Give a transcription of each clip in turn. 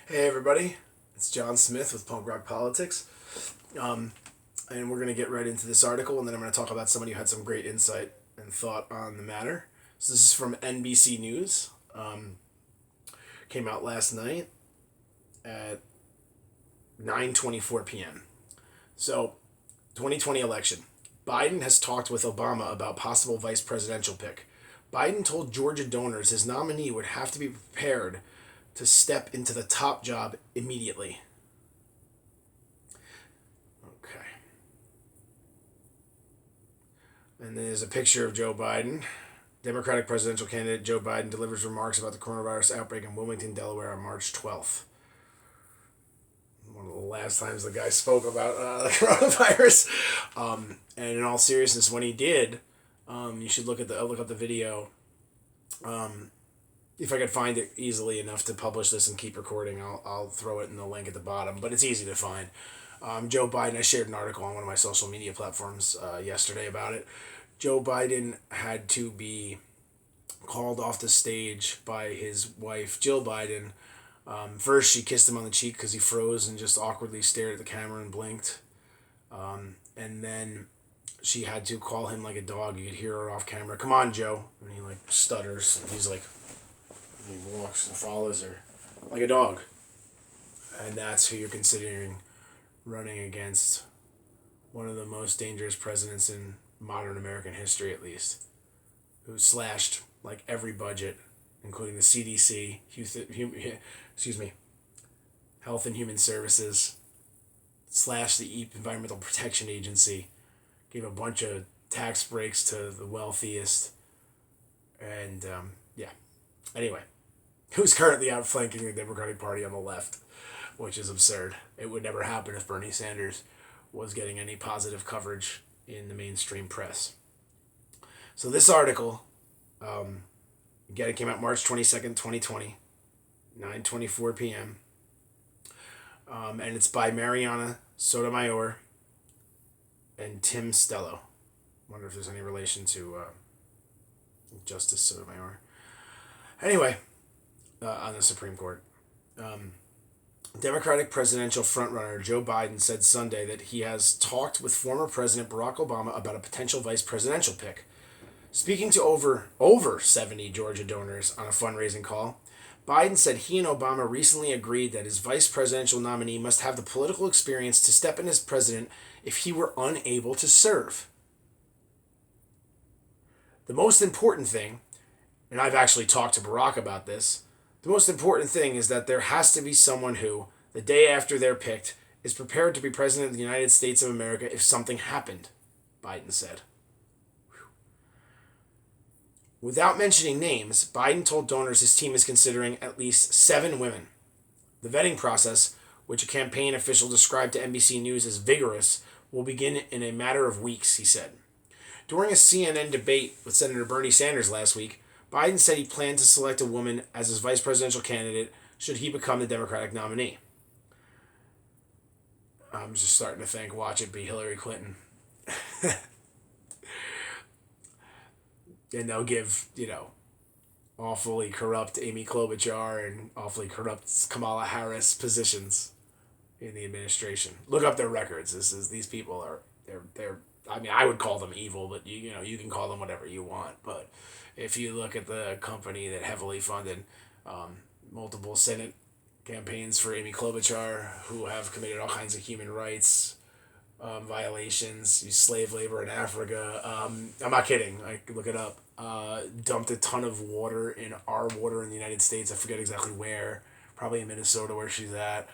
Hey everybody, it's John Smith with Punk Rock Politics, and we're going to get right into this article, and then I'm going to talk about somebody who had some great insight and thought on the matter. So this is from NBC News. Came out last night at 9:24 p.m. So, 2020 election. Biden has talked with Obama about possible vice presidential pick. Biden told Georgia donors his nominee would have to be prepared to step into the top job immediately. Okay. And there's a picture of Joe Biden. Democratic presidential candidate Joe Biden delivers remarks about the coronavirus outbreak in Wilmington, Delaware on March 12th. One of the last times the guy spoke about the coronavirus. And in all seriousness, when he did, you should look up the video. If I could find it easily enough to publish this and keep recording, I'll throw it in the link at the bottom. But it's easy to find. Joe Biden, I shared an article on one of my social media platforms yesterday about it. Joe Biden had to be called off the stage by his wife, Jill Biden. First, she kissed him on the cheek because he froze and just awkwardly stared at the camera and blinked. And then she had to call him like a dog. You could hear her off camera. Come on, Joe. And he like stutters. And he's like, he walks and follows her like a dog. And that's who you're considering running against one of the most dangerous presidents in modern American history, at least, who slashed like every budget, including the CDC, Health and Human Services, slashed the Environmental Protection Agency, gave a bunch of tax breaks to the wealthiest, and yeah. Anyway, who's currently outflanking the Democratic Party on the left, which is absurd. It would never happen if Bernie Sanders was getting any positive coverage in the mainstream press. So this article, again, it came out March 22nd, 2020, 9:24 p.m. And it's by Mariana Sotomayor and Tim Stello. Wonder if there's any relation to Justice Sotomayor. Anyway, on the Supreme Court. Democratic presidential frontrunner Joe Biden said Sunday that he has talked with former President Barack Obama about a potential vice presidential pick. Speaking to over 70 Georgia donors on a fundraising call, Biden said he and Obama recently agreed that his vice presidential nominee must have the political experience to step in as president if he were unable to serve. The most important thing, and I've actually talked to Barack about this, the most important thing is that there has to be someone who, the day after they're picked, is prepared to be president of the United States of America if something happened, Biden said. Without mentioning names, Biden told donors his team is considering at least 7 women. The vetting process, which a campaign official described to NBC News as vigorous, will begin in a matter of weeks, he said. During a CNN debate with Senator Bernie Sanders last week, Biden said he planned to select a woman as his vice presidential candidate should he become the Democratic nominee. I'm just starting to think, watch it be Hillary Clinton. And they'll give, awfully corrupt Amy Klobuchar and awfully corrupt Kamala Harris positions in the administration. Look up their records. These people are they're I mean, I would call them evil, but you can call them whatever you want. But if you look at the company that heavily funded multiple Senate campaigns for Amy Klobuchar, who have committed all kinds of human rights violations, slave labor in Africa. I'm not kidding. I can look it up. Dumped a ton of water in our water in the United States. I forget exactly where. Probably in Minnesota where she's at.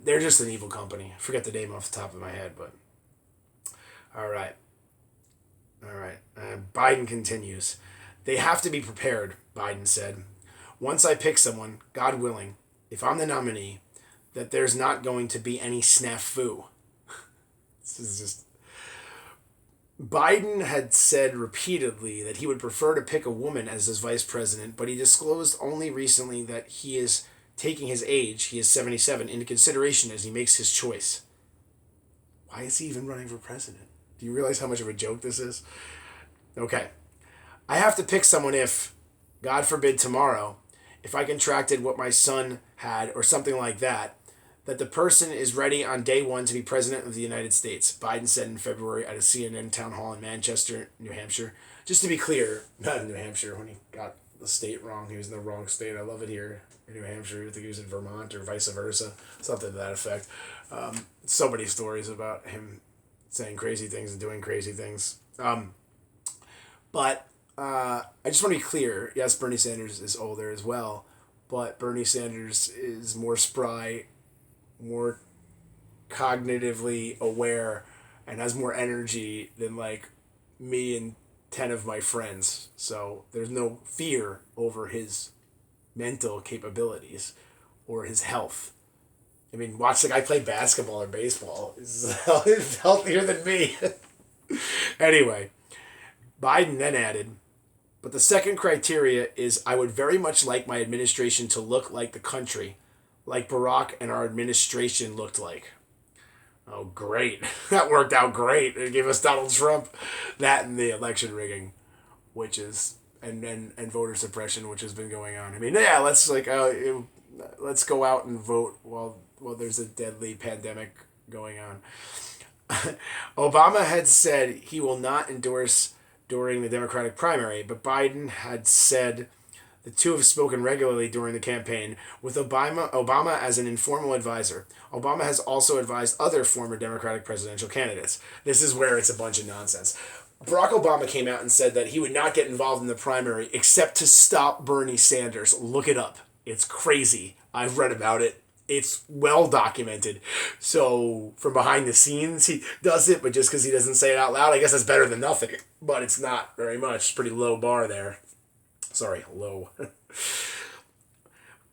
They're just an evil company. I forget the name off the top of my head, but all right. Biden continues. They have to be prepared, Biden said. Once I pick someone, God willing, if I'm the nominee, that there's not going to be any snafu. This is just. Biden had said repeatedly that he would prefer to pick a woman as his vice president, but he disclosed only recently that he is taking his age, he is 77, into consideration as he makes his choice. Why is he even running for president? Do you realize how much of a joke this is? Okay. I have to pick someone if, God forbid tomorrow, if I contracted what my son had or something like that, that the person is ready on day one to be president of the United States, Biden said in February at a CNN town hall in Manchester, New Hampshire. Just to be clear, not in New Hampshire when he got the state wrong. He was in the wrong state. I love it here in New Hampshire. I think he was in Vermont or vice versa. Something to that effect. So many stories about him saying crazy things and doing crazy things. But I just want to be clear. Yes, Bernie Sanders is older as well, but Bernie Sanders is more spry, more cognitively aware, and has more energy than like me and 10 of my friends. So there's no fear over his mental capabilities or his health. I mean, watch the guy play basketball or baseball. He's healthier than me. Anyway, Biden then added, but the second criteria is I would very much like my administration to look like the country, like Barack and our administration looked like. Oh, great. That worked out great. It gave us Donald Trump. That and the election rigging, which is, and voter suppression, which has been going on. I mean, yeah, let's go out and vote while there's a deadly pandemic going on. Obama had said he will not endorse during the Democratic primary, but Biden had said the two have spoken regularly during the campaign, with Obama as an informal advisor. Obama has also advised other former Democratic presidential candidates. This is where it's a bunch of nonsense. Barack Obama came out and said that he would not get involved in the primary except to stop Bernie Sanders. Look it up. It's crazy. I've read about it. It's well documented. So from behind the scenes, he does it, but just because he doesn't say it out loud, I guess that's better than nothing. But it's not very much. It's a pretty low bar there. Sorry, low.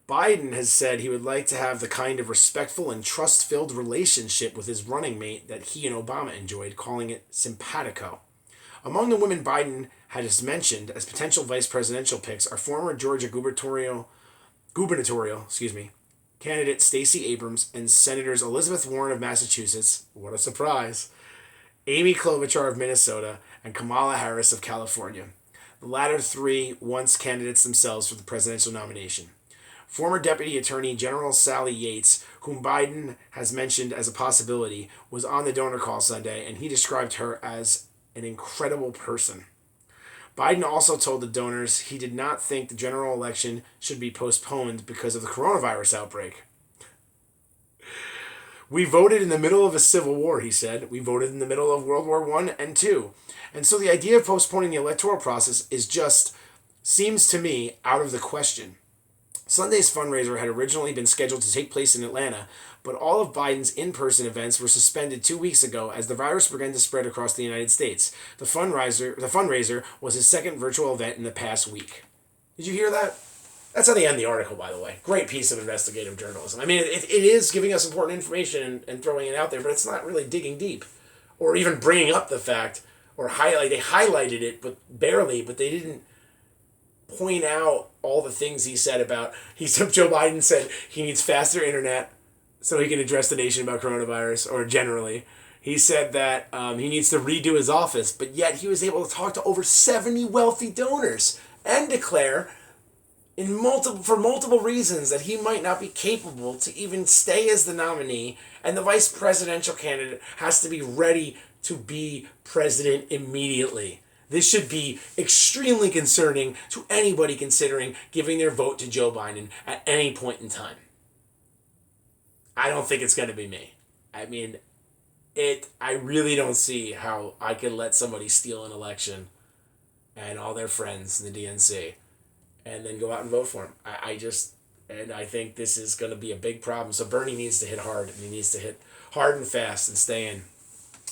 Biden has said he would like to have the kind of respectful and trust-filled relationship with his running mate that he and Obama enjoyed, calling it simpatico. Among the women Biden has mentioned as potential vice presidential picks are former Georgia gubernatorial candidate Stacey Abrams and Senators Elizabeth Warren of Massachusetts, what a surprise, Amy Klobuchar of Minnesota, and Kamala Harris of California. The latter three once candidates themselves for the presidential nomination. Former Deputy Attorney General Sally Yates, whom Biden has mentioned as a possibility, was on the donor call Sunday, and he described her as an incredible person. Biden also told the donors he did not think the general election should be postponed because of the coronavirus outbreak. We voted in the middle of a civil war, he said. We voted in the middle of World War I and II. And so the idea of postponing the electoral process seems to me out of the question. Sunday's fundraiser had originally been scheduled to take place in Atlanta, but all of Biden's in-person events were suspended 2 weeks ago as the virus began to spread across the United States. The fundraiser was his second virtual event in the past week. Did you hear that? That's how they end the article, by the way. Great piece of investigative journalism. I mean, it is giving us important information and throwing it out there, but it's not really digging deep or even bringing up the fact or they highlighted it, but barely, but they didn't point out all the things he said about, Joe Biden said he needs faster internet so he can address the nation about coronavirus, or generally. He said that he needs to redo his office, but yet he was able to talk to over 70 wealthy donors and declare for multiple reasons that he might not be capable to even stay as the nominee, and the vice presidential candidate has to be ready to be president immediately. This should be extremely concerning to anybody considering giving their vote to Joe Biden at any point in time. I don't think it's going to be me. I mean, I really don't see how I could let somebody steal an election and all their friends in the DNC and then go out and vote for him. I think this is going to be a big problem. So Bernie needs to hit hard, and he needs to hit hard and fast and stay in.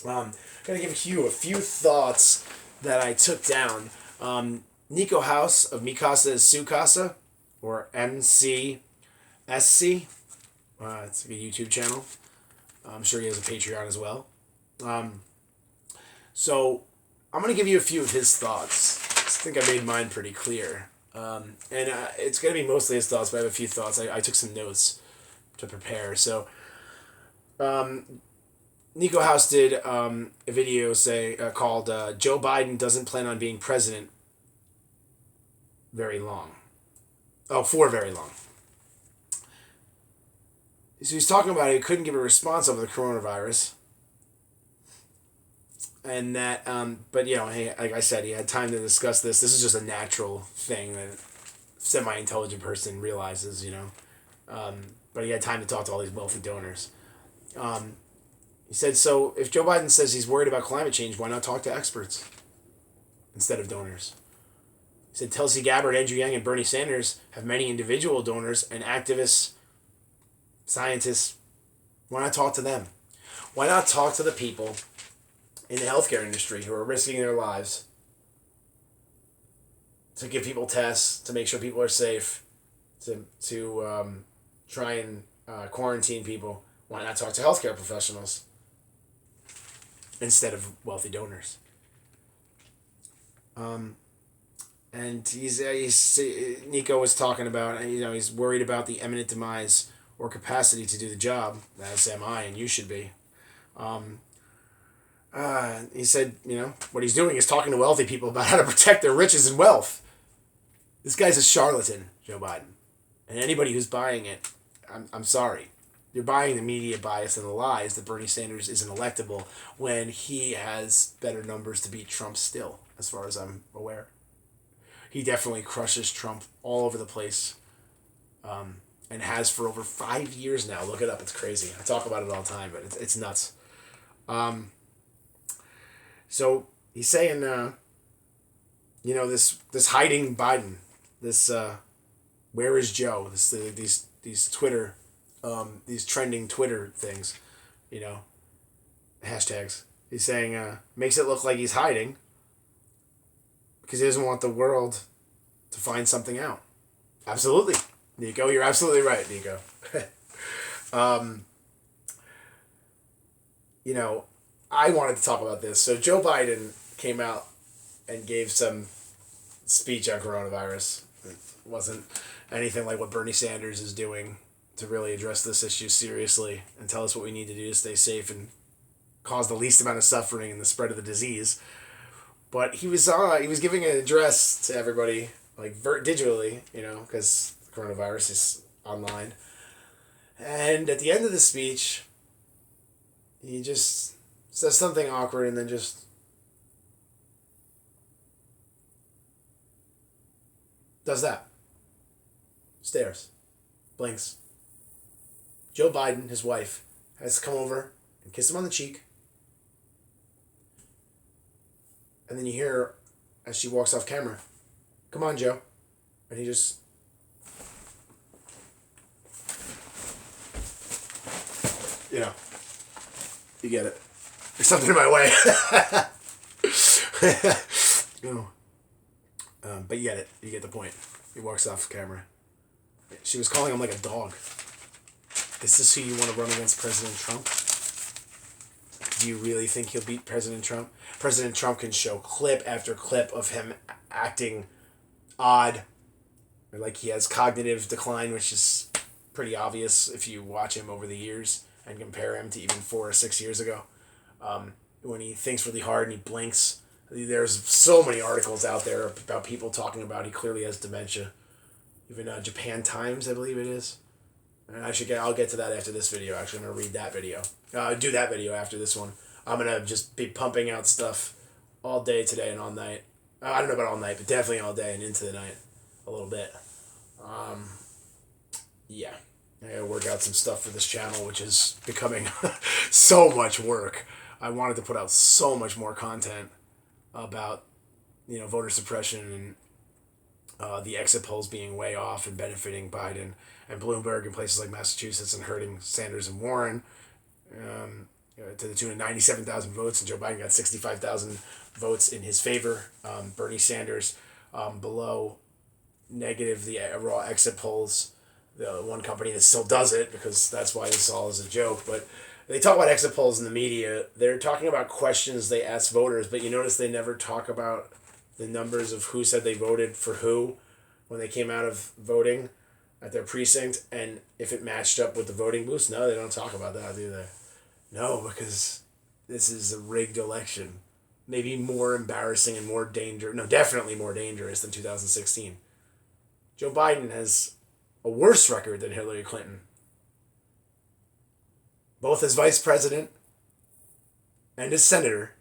I'm going to give you a few thoughts that I took down. Nico House of Mi Casa is Su Casa, or MCSC. It's like a YouTube channel. I'm sure he has a Patreon as well. So I'm going to give you a few of his thoughts. I think I made mine pretty clear. It's going to be mostly his thoughts, but I have a few thoughts. I took some notes to prepare. So Nico House did a video called Joe Biden Doesn't Plan on Being President Very Long. for very long. So he's talking about he couldn't give a response over the coronavirus. And that, but like I said, he had time to discuss this. This is just a natural thing that a semi-intelligent person realizes, but he had time to talk to all these wealthy donors. He said, so if Joe Biden says he's worried about climate change, why not talk to experts instead of donors? He said Tulsi Gabbard, Andrew Yang, and Bernie Sanders have many individual donors and activists, scientists. Why not talk to them? Why not talk to the people in the healthcare industry who are risking their lives to give people tests, to make sure people are safe, to try and quarantine people? Why not talk to healthcare professionals instead of wealthy donors? And Nico was talking about, he's worried about the imminent demise or capacity to do the job, as am I, and you should be. He said, what he's doing is talking to wealthy people about how to protect their riches and wealth. This guy's a charlatan, Joe Biden. And anybody who's buying it, I'm sorry. You're buying the media bias and the lies that Bernie Sanders isn't electable when he has better numbers to beat Trump still, as far as I'm aware. He definitely crushes Trump all over the place, and has for over 5 years now. Look it up. It's crazy. I talk about it all the time, but it's nuts. So he's saying, this hiding Biden, this where is Joe? These Twitter, these trending Twitter things, hashtags. He's saying makes it look like he's hiding because he doesn't want the world to find something out. Absolutely, Nico. You're absolutely right, Nico. I wanted to talk about this. So Joe Biden came out and gave some speech on coronavirus. It wasn't anything like what Bernie Sanders is doing to really address this issue seriously and tell us what we need to do to stay safe and cause the least amount of suffering in the spread of the disease. But he was giving an address to everybody, like digitally, because coronavirus is online. And at the end of the speech, he just says something awkward and then just does that. Stares. Blinks. Joe Biden, his wife, has come over and kissed him on the cheek. And then you hear her as she walks off camera, "Come on, Joe." And he just... You get it. There's something in my way. But you get it. You get the point. He walks off camera. She was calling him like a dog. Is this who you want to run against President Trump? Do you really think he'll beat President Trump? President Trump can show clip after clip of him acting odd, or like he has cognitive decline, which is pretty obvious if you watch him over the years and compare him to even 4 or 6 years ago. When he thinks really hard and he blinks. There's so many articles out there about people talking about he clearly has dementia. Even Japan Times, I believe it is. And I'll get to that after this video. Actually, I'm going to read that video. Do that video after this one. I'm going to just be pumping out stuff all day today and all night. I don't know about all night, but definitely all day and into the night a little bit. Yeah. I got to work out some stuff for this channel, which is becoming so much work. I wanted to put out so much more content about, voter suppression and the exit polls being way off and benefiting Biden and Bloomberg in places like Massachusetts and hurting Sanders and Warren to the tune of 97,000 votes, and Joe Biden got 65,000 votes in his favor. Bernie Sanders below negative the raw exit polls. The one company that still does it, because that's why this all is a joke, but they talk about exit polls in the media. They're talking about questions they ask voters, but you notice they never talk about the numbers of who said they voted for who when they came out of voting at their precinct, and if it matched up with the voting booths. No, they don't talk about that, do they? No, because this is a rigged election. Maybe more embarrassing and definitely more dangerous than 2016. Joe Biden has a worse record than Hillary Clinton, both as vice president and as senator,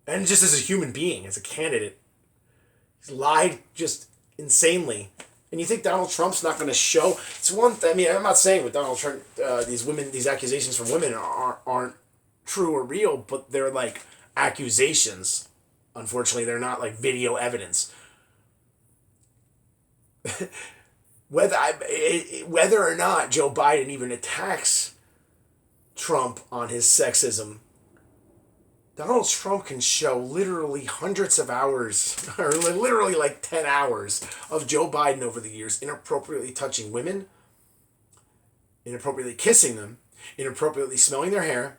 and just as a human being, as a candidate. He's lied just insanely. And you think Donald Trump's not going to show? It's one. I mean, I'm not saying with Donald Trump, these accusations from women aren't true or real, but they're like accusations. Unfortunately, they're not like video evidence. Whether or not Joe Biden even attacks Trump on his sexism, Donald Trump can show literally hundreds of hours, or literally like 10 hours of Joe Biden over the years inappropriately touching women, inappropriately kissing them, inappropriately smelling their hair.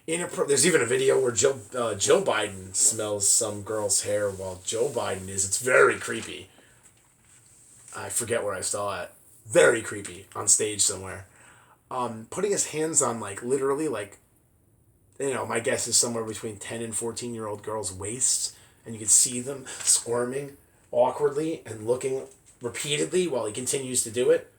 There's even a video where Joe Biden smells some girl's hair while Joe Biden is. It's very creepy. I forget where I saw it. Very creepy on stage somewhere. Putting his hands on like literally like, my guess is somewhere between 10 and 14-year-old girls' waists, and you can see them squirming awkwardly and looking repeatedly while he continues to do it.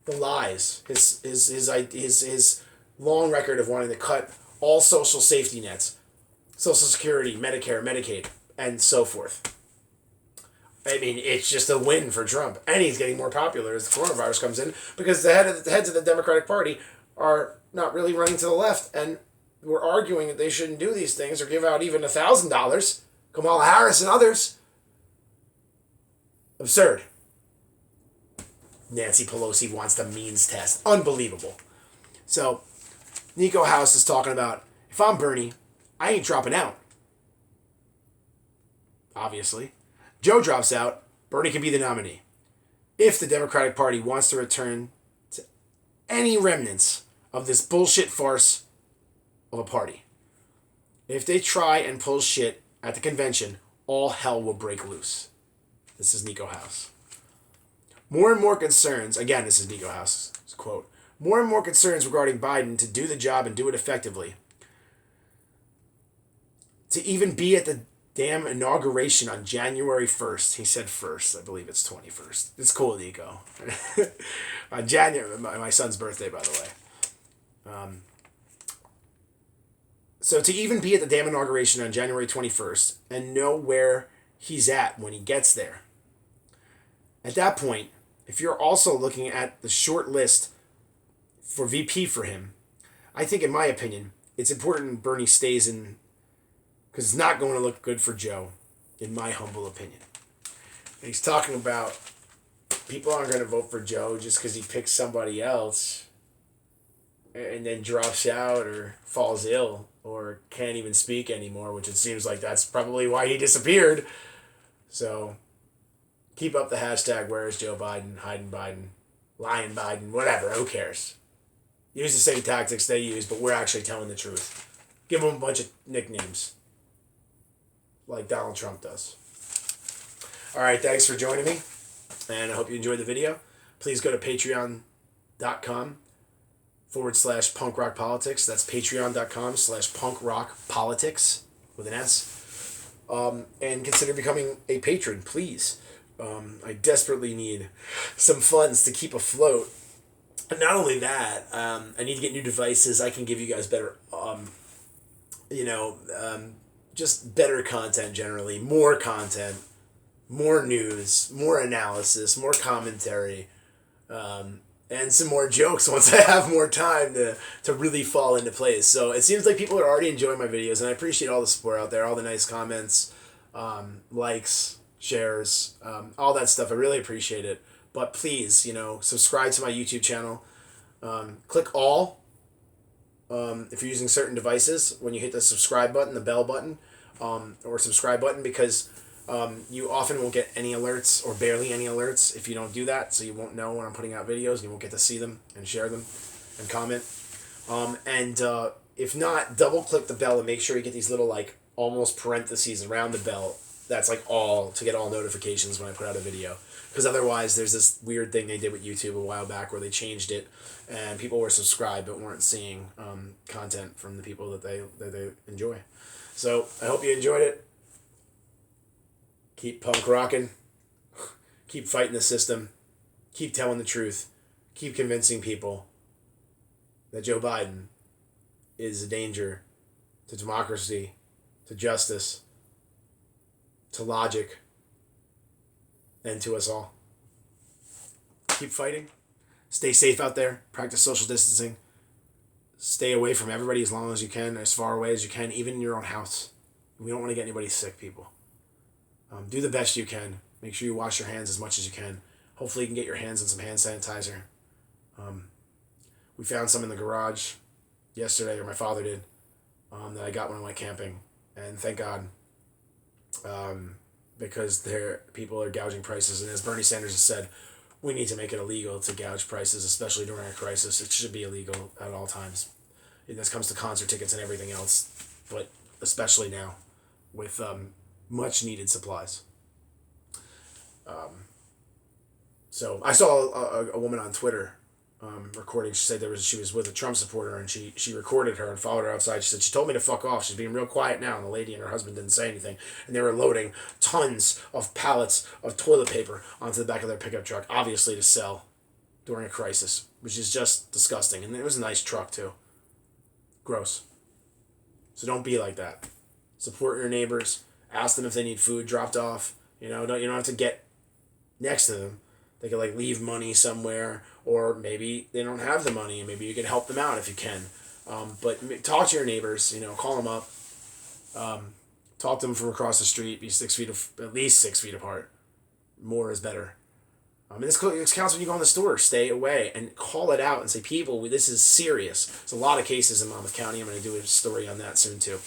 The lies, his long record of wanting to cut all social safety nets, Social Security, Medicare, Medicaid, and so forth. I mean, it's just a win for Trump, and he's getting more popular as the coronavirus comes in because the heads of the Democratic Party are not really running to the left, and we're arguing that they shouldn't do these things or give out even $1,000. Kamala Harris and others. Absurd. Nancy Pelosi wants the means test. Unbelievable. So, Nico House is talking about, if I'm Bernie, I ain't dropping out. Obviously. Joe drops out, Bernie can be the nominee. If the Democratic Party wants to return to any remnants of this bullshit farce of a party. If they try and pull shit at the convention, all hell will break loose. This is Nico House. More and more concerns, again, this is Nico House's quote, more and more concerns regarding Biden to do the job and do it effectively. To even be at the damn inauguration on January 1st. He said 1st. I believe it's 21st. It's cool, Nico. On January, my son's birthday, by the way. So to even be at the damn inauguration on January 21st and know where he's at when he gets there. At that point, if you're also looking at the short list for VP for him, I think, in my opinion, it's important Bernie stays in, because it's not going to look good for Joe, in my humble opinion. And he's talking about people aren't going to vote for Joe just because he picks somebody else and then drops out or falls ill or can't even speak anymore, which it seems like that's probably why he disappeared. So keep up the hashtag where is Joe Biden, hiding Biden, lying Biden, whatever, who cares? Use the same tactics they use, but we're actually telling the truth. Give them a bunch of nicknames like Donald Trump does. All right, thanks for joining me, and I hope you enjoyed the video. Please go to patreon.com/punkrockpolitics. That's patreon.com/punkrockpolitics with an S. And consider becoming a patron, please. I desperately need some funds to keep afloat. And not only that, I need to get new devices. I can give you guys better, just better content generally, more content, more news, more analysis, more commentary, and some more jokes once I have more time to really fall into place. So it seems like people are already enjoying my videos, and I appreciate all the support out there, all the nice comments, likes, shares, all that stuff. I really appreciate it. But please, subscribe to my YouTube channel. Click all if you're using certain devices when you hit the subscribe button, the bell button, or subscribe button, because you often won't get any alerts or barely any alerts if you don't do that, so you won't know when I'm putting out videos and you won't get to see them and share them and comment. If not, double click the bell and make sure you get these little almost parentheses around the bell. That's all to get all notifications when I put out a video. Because otherwise, there's this weird thing they did with YouTube a while back where they changed it, and people were subscribed but weren't seeing content from the people that they enjoy. So I hope you enjoyed it. Keep punk rocking. Keep fighting the system. Keep telling the truth. Keep convincing people that Joe Biden is a danger to democracy, to justice, to logic, and to us all. Keep fighting. Stay safe out there. Practice social distancing. Stay away from everybody as long as you can, as far away as you can, even in your own house. We don't want to get anybody sick, people. Do the best you can. Make sure you wash your hands as much as you can. Hopefully you can get your hands on some hand sanitizer. We found some in the garage yesterday, or my father did, that I got when I went camping. And thank God, because people are gouging prices. And as Bernie Sanders has said, we need to make it illegal to gouge prices, especially during a crisis. It should be illegal at all times. And this comes to concert tickets and everything else, but especially now with much needed supplies. So I saw a woman on Twitter recording. She said she was with a Trump supporter, and she recorded her and followed her outside. She said, she told me to fuck off. She's being real quiet now. And the lady and her husband didn't say anything. And they were loading tons of pallets of toilet paper onto the back of their pickup truck, obviously to sell during a crisis, which is just disgusting. And it was a nice truck, too. Gross. So don't be like that. Support your neighbors. Ask them if they need food dropped off. You don't have to get next to them. They could leave money somewhere, or maybe they don't have the money, and maybe you can help them out if you can. But talk to your neighbors. Call them up. Talk to them from across the street. Be at least 6 feet apart. More is better. And this counts when you go in the store. Stay away and call it out and say, people, this is serious. There's a lot of cases in Monmouth County. I'm going to do a story on that soon, too.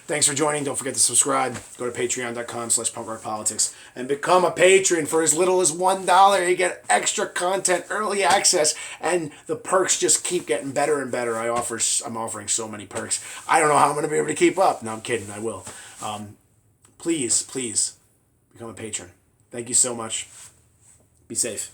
Thanks for joining. Don't forget to subscribe. Go to patreon.com/punkrockpolitics and become a patron for as little as $1. You get extra content, early access, and the perks just keep getting better and better. I'm offering so many perks. I don't know how I'm going to be able to keep up. No, I'm kidding. I will. Please become a patron. Thank you so much. Be safe.